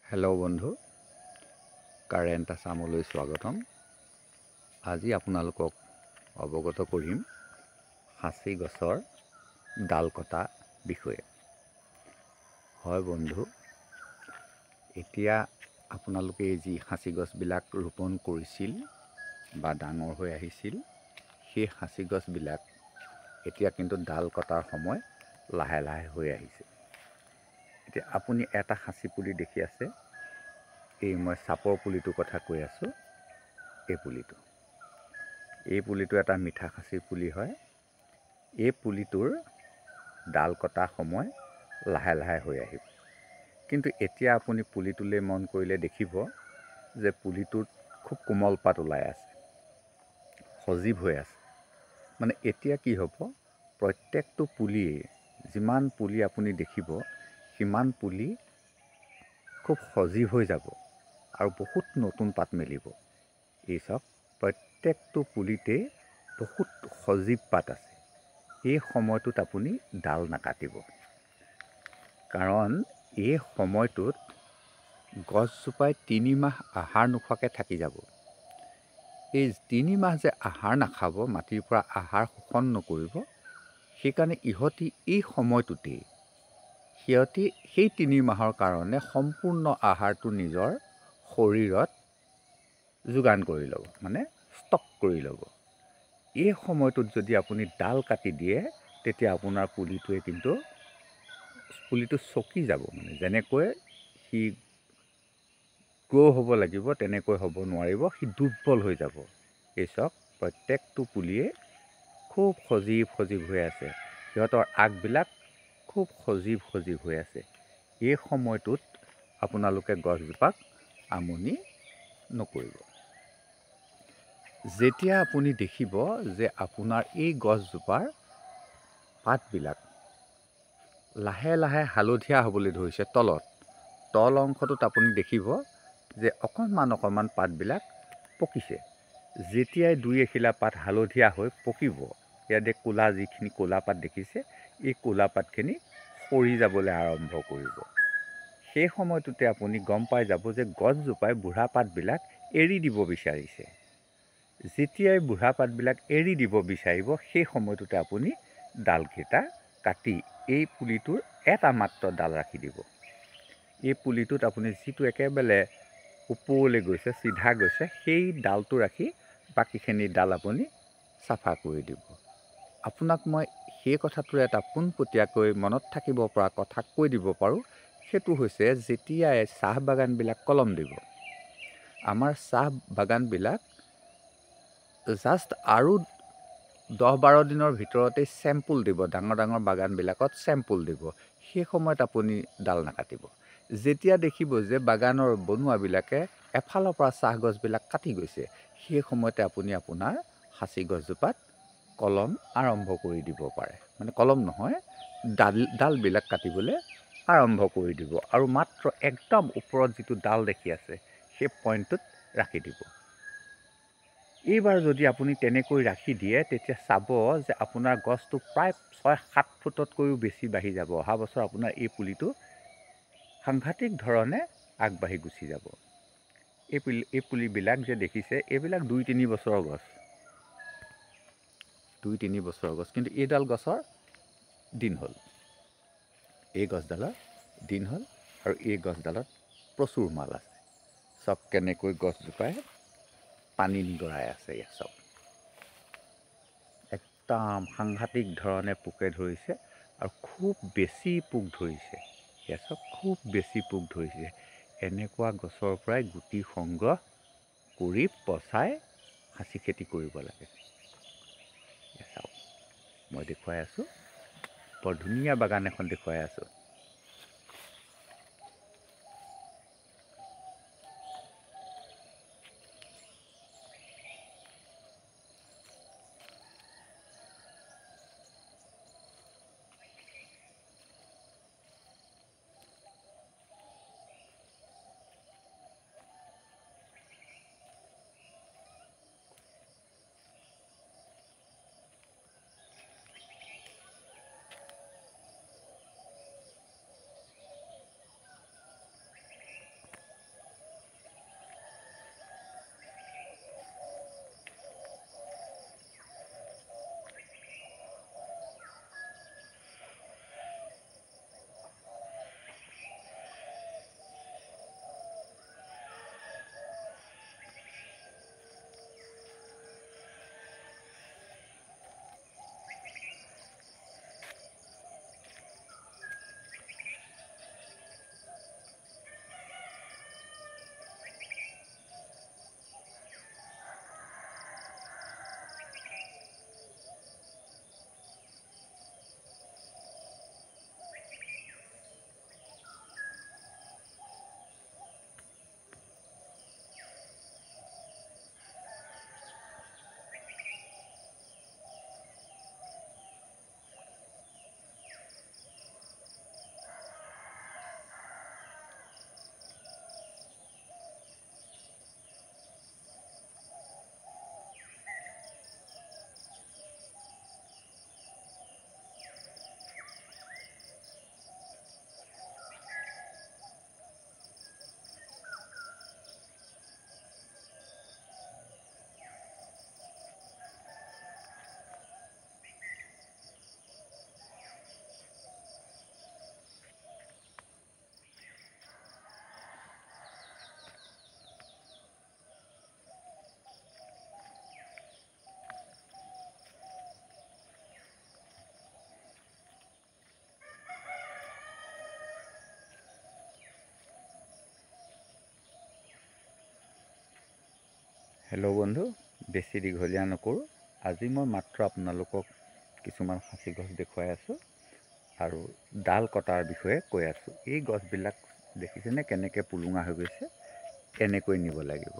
Hello' বন্ধু, current আছামলৈ স্বাগতম। আজি আপোনালোকক অৱগত কৰিম সাঁচি গছৰ ডাল কটা বিষয়ে। হয় বন্ধু, এতিয়া আপোনালোকে যি সাঁচি গছবিলাক ৰোপণ কৰিছিল বা ডাঙৰ হৈ আহিছিল, সেই সাঁচি গছবিলাক এতিয়া কিন্তু ডাল কটাৰ সময় লাহে লাহে হৈ আহিছে। এতিয়া আপুনি এটা সাঁচি পুলি দেখি আছে, এই মই চাপৰ পুলিটোৰ কথা কৈ আছোঁ। এই পুলিটো এটা মিঠা সাঁচি পুলি হয়। এই পুলিটোৰ ডাল কটা সময় লাহে লাহে হৈ আহিব। কিন্তু এতিয়া আপুনি পুলিটোলৈ মন কৰিলে দেখিব যে পুলিটোত খুব কোমল পাত ওলাই আছে, সজীৱ হৈ আছে। মানে এতিয়া কি হ'ব, প্ৰত্যেকটো পুলিয়ে, যিমান পুলি আপুনি দেখিব সিমান পুলি খুব সজীৱ হৈ যাব আৰু বহুত নতুন পাত মেলিব। এই চাওক, প্ৰত্যেকটো পুলিতে বহুত সজীৱ পাত আছে। এই সময়টোত আপুনি ডাল নাকাটিব, কাৰণ এই সময়টোত গছজোপাই 3 মাহ আহাৰ নোখোৱাকৈ থাকি যাব। এই 3 মাহ যে আহাৰ নাখাব, মাটিৰ পৰা আহাৰ শোষণ নকৰিব, সেইকাৰণে ইহঁতি এই সময়টোতেই সেই 3 মাহৰ কাৰণে সম্পূৰ্ণ আহাৰটো নিজৰ শৰীৰত যোগান কৰি ল'ব, মানে ষ্টক কৰি ল'ব। এই সময়টোত যদি আপুনি ডাল কাটি দিয়ে, তেতিয়া আপোনাৰ পুলিটো চকি যাব। মানে যেনেকৈ সি গ্ৰ' হ'ব লাগিব তেনেকৈ হ'ব নোৱাৰিব, সি দুৰ্বল হৈ যাব। এই চাওক, প্ৰত্যেকটো পুলিয়ে খুব সজীৱ হৈ আছে। সিহঁতৰ আগবিলাক খুব সজীৱ হৈ আছে। এই সময়টোত আপোনালোকে গছজোপাক আমনি নকৰিব। যেতিয়া আপুনি দেখিব যে আপোনাৰ এই গছজোপাৰ পাতবিলাক লাহে লাহে হালধীয়া হ'বলৈ ধৰিছে, তল অংশটোত আপুনি দেখিব যে অকণমান পাতবিলাক পকিছে। যেতিয়াই 2-এখিলা পাত হালধীয়া হৈ পকিব, ইয়াতে যিখিনি ক'লা পাত দেখিছে, এই ক'লা পাতখিনি সৰি যাবলৈ আৰম্ভ কৰিব। সেই সময়টোতে আপুনি গম পাই যাব যে গছজোপাই বুঢ়া পাতবিলাক এৰি দিব বিচাৰিছে। যেতিয়াই বুঢ়া পাতবিলাক এৰি দিব বিচাৰিব, সেই সময়টোতে আপুনি ডালকেইটা কাটি এই পুলিটোৰ এটা মাত্ৰ ডাল ৰাখি দিব। এই পুলিটোত আপুনি যিটো একেবাৰে ওপৰলৈ গৈছে, চিধা গৈছে, সেই ডালটো ৰাখি বাকীখিনি ডাল আপুনি চাফা কৰি দিব। আপোনাক মই সেই কথাটোৰ এটা পোনপটীয়াকৈ মনত থাকিব পৰা কথা কৈ দিব পাৰোঁ। সেইটো হৈছে, যেতিয়াই চাহ বাগানবিলাক কলম দিব, আমাৰ চাহ বাগানবিলাক জাষ্ট আৰু 10-12 দিনৰ ভিতৰতেই চেম্পুল দিব। ডাঙৰ বাগানবিলাকত চেম্পুল দিব। সেই সময়ত আপুনি ডাল নাকাটিব। যেতিয়া দেখিব যে বাগানৰ বনুৱাবিলাকে এফালৰ পৰা চাহ গছবিলাক কাটি গৈছে, সেই সময়তে আপুনি আপোনাৰ সাঁচি গছজোপাত কলম আৰম্ভ কৰি দিব পাৰে। মানে কলম নহয়, ডালবিলাক কাটিবলৈ আৰম্ভ কৰি দিব আৰু মাত্ৰ একদম ওপৰত যিটো ডাল দেখি আছে, সেই পইণ্টটোত ৰাখি দিব। এইবাৰ যদি আপুনি তেনেকৈ ৰাখি দিয়ে, তেতিয়া চাব যে আপোনাৰ গছটো প্ৰায় 6-7 ফুটতকৈও বেছি বাঢ়ি যাব। অহা বছৰ আপোনাৰ এই পুলিটো সাংঘাতিক ধৰণে আগবাঢ়ি গুচি যাব। এই পুলিবিলাক যে দেখিছে, এইবিলাক 2-3 বছৰৰ গছ। 2-3 বছৰৰ গছ, কিন্তু এইডাল গছৰ দিন হ'ল। এই গছডালৰ দিন হ'ল আৰু এই গছডালত প্ৰচুৰ মাল আছে। চব কেনেকৈ গছজোপাই পানী নিগৰাই আছে। ইয়াত চব একদম সাংঘাতিক ধৰণে পোকে ধৰিছে আৰু খুব বেছি পোক ধৰিছে। ইয়াত চব খুব বেছি পোক ধৰিছে। এনেকুৱা গছৰ পৰাই গুটি সংগ্ৰহ কৰি পচাই সাঁচি খেতি কৰিব লাগে। চাওক, মই দেখুৱাই আছোঁ, বৰ ধুনীয়া বাগান এখন দেখুৱাই আছোঁ। হেল্ল' বন্ধু, বেছি দীঘলীয়া নকৰোঁ। আজি মই মাত্ৰ আপোনালোকক কিছুমান সাঁচি গছ দেখুৱাই আছোঁ আৰু ডাল কটাৰ বিষয়ে কৈ আছোঁ। এই গছবিলাক দেখিছেনে কেনেকৈ পুলুঙা হৈ গৈছে? এনেকৈ নিব লাগিব।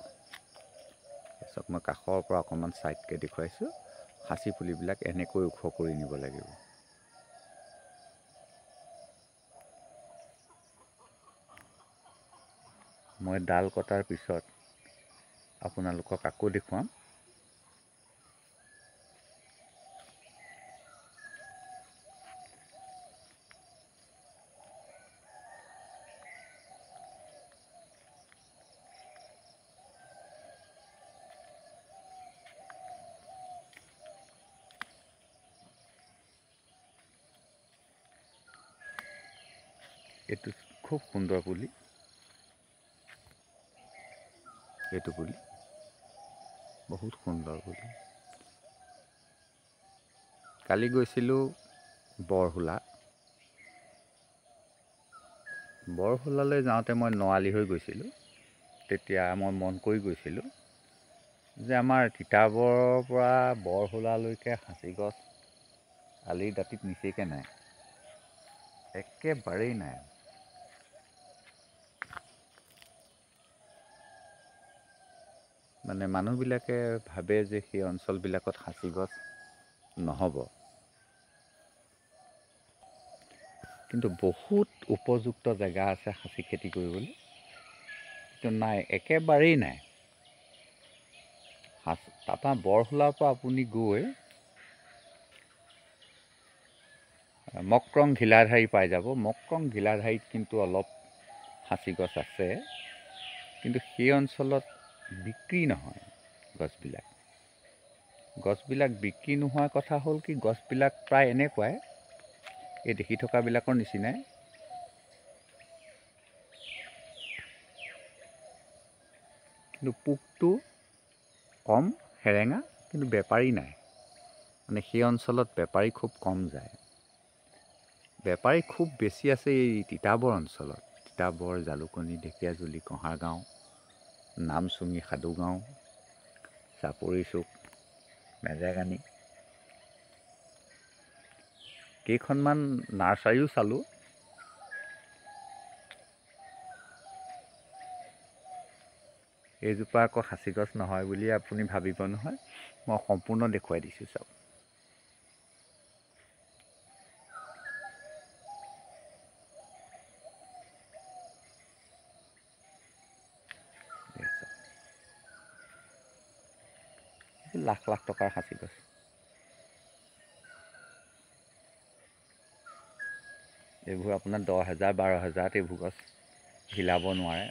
তাৰপিছত মই কাষৰ পৰা অকণমান ছাইডকৈ দেখুৱাইছোঁ। সাঁচি পুলিবিলাক এনেকৈ ওখ কৰি নিব লাগিব। মই ডাল কটাৰ পিছত আপোনালোকক আকৌ দেখুৱাম। এইটো খুব সুন্দৰ পুলি। এইটো পুলি বহুত সুন্দৰ পুলি। কালি গৈছিলোঁ বৰহোলালৈ যাওঁতে মই নআলি হৈ গৈছিলোঁ। তেতিয়া মই মন কৰি গৈছিলোঁ যে আমাৰ তিতাবৰৰ পৰা বৰহোলালৈকে সাঁচি গছ আলিৰ দাঁতিত নিচেইকৈ নাই, একেবাৰেই নাই। মানে মানুহবিলাকে ভাবে যে সেই অঞ্চলবিলাকত সাঁচি গছ নহ'ব, কিন্তু বহুত উপযুক্ত জেগা আছে সাঁচি খেতি কৰিবলৈ, কিন্তু নাই, একেবাৰেই নাই। তাৰপৰা বৰহোলাৰ পৰা আপুনি গৈ মক্ৰং ঘিলাধাৰী পাই যাব। মক্ৰং ঘিলাধাৰীত কিন্তু অলপ সাঁচি গছ আছে, কিন্তু সেই অঞ্চলত বিক্ৰী নহয় গছবিলাক বিক্ৰী নোহোৱাৰ কথা হ'ল কি, গছবিলাক প্ৰায় এনেকুৱাই, এই দেখি থকাবিলাকৰ নিচিনাই। কিন্তু পোকটো কম, সেৰেঙা, কিন্তু বেপাৰী নাই। মানে সেই অঞ্চলত বেপাৰী খুব কম যায়। বেপাৰী খুব বেছি আছে এই তিতাবৰ অঞ্চলত। তিতাবৰ, জালুকনী, ঢেকীয়াজুলি, কঁহাৰ গাঁও, নামচুঙি, সাদুগাঁও, চাপৰিচুক, মেজেগানি। কেইখনমান নাৰ্চাৰীও চালোঁ। এইজোপা আকৌ সাঁচি গছ নহয় বুলিয়ে আপুনি ভাবিব নহয়। মই সম্পূৰ্ণ দেখুৱাই দিছোঁ, চাওক। লাখ লাখ টকাৰ সাঁচি গছ। এইবোৰ আপোনাৰ 10,000 12,000 এইবোৰ গছ হিলাব নোৱাৰে।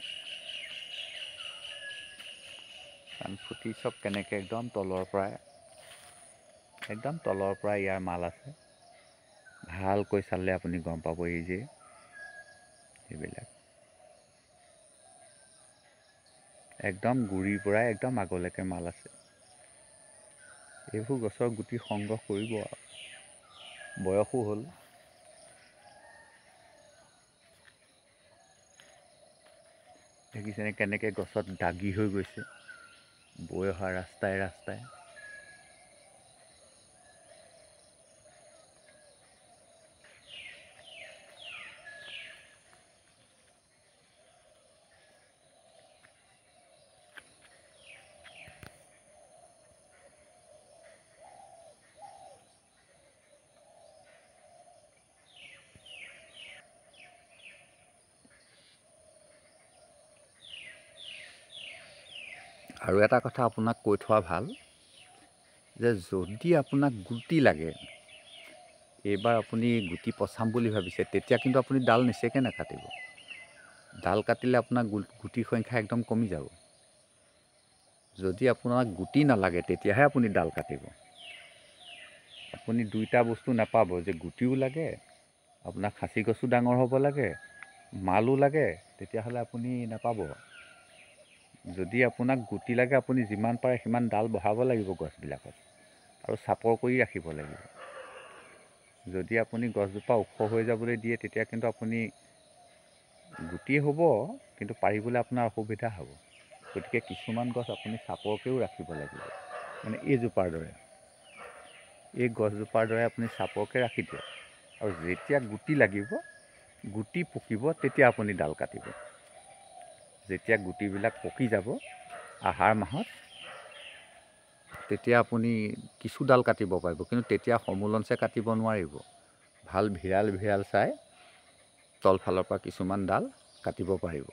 কাৰণ ফুটি চব কেনেকৈ একদম তলৰ পৰাই ইয়াৰ মাল আছে। ভালকৈ চালে আপুনি গম পাবহি যে এইবিলাক একদম গুৰিৰ পৰাই একদম আগলৈকে মাল আছে। এইবোৰ গছৰ গুটি সংগ্ৰহ কৰিব আৰু, বয়সো হ'ল। দেখিছেনে কেনেকৈ গছত দাগি হৈ গৈছে, বৈ অহা ৰাস্তাই ৰাস্তাই। আৰু এটা কথা আপোনাক কৈ থোৱা ভাল, যে যদি আপোনাক গুটি লাগে, এইবাৰ আপুনি গুটি পচাম বুলি ভাবিছে, তেতিয়া কিন্তু আপুনি ডাল নিচেকৈ নাকাটিব। ডাল কাটিলে আপোনাৰ গুটিৰ সংখ্যা একদম কমি যাব। যদি আপোনাক গুটি নালাগে, তেতিয়াহে আপুনি ডাল কাটিব। আপুনি দুইটা বস্তু নাপাব, যে গুটিও লাগে, আপোনাক সাঁচি গছো ডাঙৰ হ'ব লাগে, মালো লাগে, তেতিয়াহ'লে আপুনি নাপাব। যদি আপোনাক গুটি লাগে, আপুনি যিমান পাৰে সিমান ডাল বঢ়াব লাগিব গছবিলাকত, আৰু চাপৰ কৰি ৰাখিব লাগিব। যদি আপুনি গছজোপা ওখ হৈ যাবলৈ দিয়ে, তেতিয়া কিন্তু আপুনি গুটি হ'ব, কিন্তু পাৰিবলৈ আপোনাৰ অসুবিধা হ'ব। গতিকে কিছুমান গছ আপুনি চাপৰকৈও ৰাখিব লাগিব, মানে এইজোপাৰ দৰে। এই গছজোপাৰ দৰে আপুনি চাপৰকৈ ৰাখি দিয়ক, আৰু যেতিয়া গুটি লাগিব, গুটি পকিব, তেতিয়া আপুনি ডাল কাটিব। যেতিয়া গুটিবিলাক পকি যাব আহাৰ মাহত, তেতিয়া আপুনি কিছু ডাল কাটিব পাৰিব, কিন্তু তেতিয়া সমূলনচে কাটিব নোৱাৰিব। ভাল ভিৰাল চাই তলফালৰ পৰা কিছুমান ডাল কাটিব পাৰিব।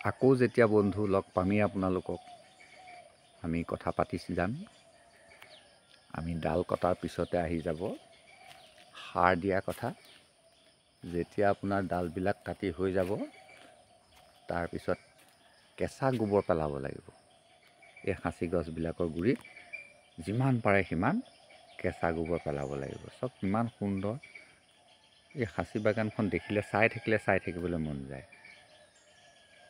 আকৌ যেতিয়া বন্ধু লগ পামেই আপোনালোকক, আমি কথা পাতি যাম। আমি ডাল কটাৰ পিছতে আহি যাব সাৰ দিয়া কথা। যেতিয়া আপোনাৰ ডালবিলাক কাটি হৈ যাব, তাৰপিছত কেঁচা গোবৰ পেলাব লাগিব। এই সাঁচি গছবিলাকৰ গুৰিত যিমান পাৰে সিমান কেঁচা গোবৰ পেলাব লাগিব। চব কিমান সুন্দৰ! এই সাঁচি বাগানখন দেখিলে চাই থাকিবলৈ মন যায়।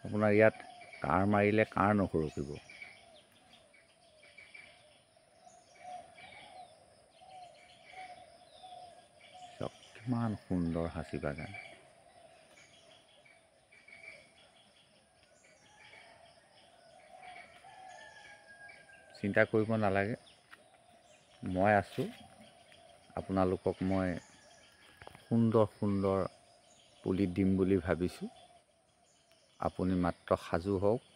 আপোনাৰ ইয়াত কাঁড় মাৰিলে কাঁড় নসৰকিব। চব কিমান সুন্দৰ সাঁচি বাগান! চিন্তা কৰিব নালাগে, মই আছোঁ। আপোনালোকক মই সুন্দৰ পুলি দিম বুলি ভাবিছোঁ। আপুনি মাত্ৰ সাজু হওক।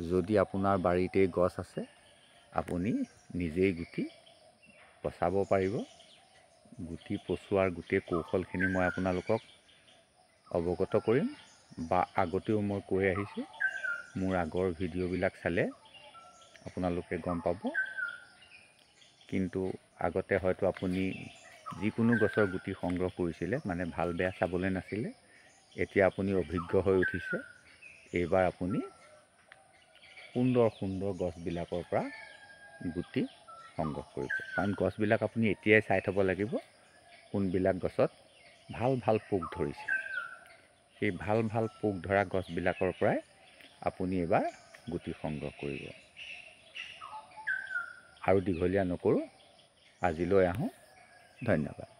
যদি আপোনাৰ বাৰীতেই গছ আছে, আপুনি নিজেই গুটি পচাব পাৰিব। গুটি পচোৱাৰ গোটেই কৌশলখিনি মই আপোনালোকক অৱগত কৰিম, বা আগতেও মই কৈ আহিছোঁ। মোৰ আগৰ ভিডিঅ'বিলাক চালে আপোনালোকে গম পাব। কিন্তু আগতে হয়তো আপুনি যিকোনো গছৰ গুটি সংগ্ৰহ কৰিছিলে, মানে ভাল বেয়া চাবলৈ নাছিলে। এতিয়া আপুনি অভিজ্ঞ হৈ উঠিছে। এইবাৰ আপুনি সুন্দৰ গছবিলাকৰ পৰা গুটি সংগ্ৰহ কৰিব। কাৰণ গছবিলাক আপুনি এতিয়াই চাই থ'ব লাগিব, কোনবিলাক গছত ভাল পোক ধৰিছে। সেই ভাল পোক ধৰা গছবিলাকৰ পৰাই আপুনি এইবাৰ গুটি সংগ্ৰহ কৰিব। আৰু দীঘলীয়া নকৰোঁ, আজিলৈ আহোঁ। ধন্যবাদ।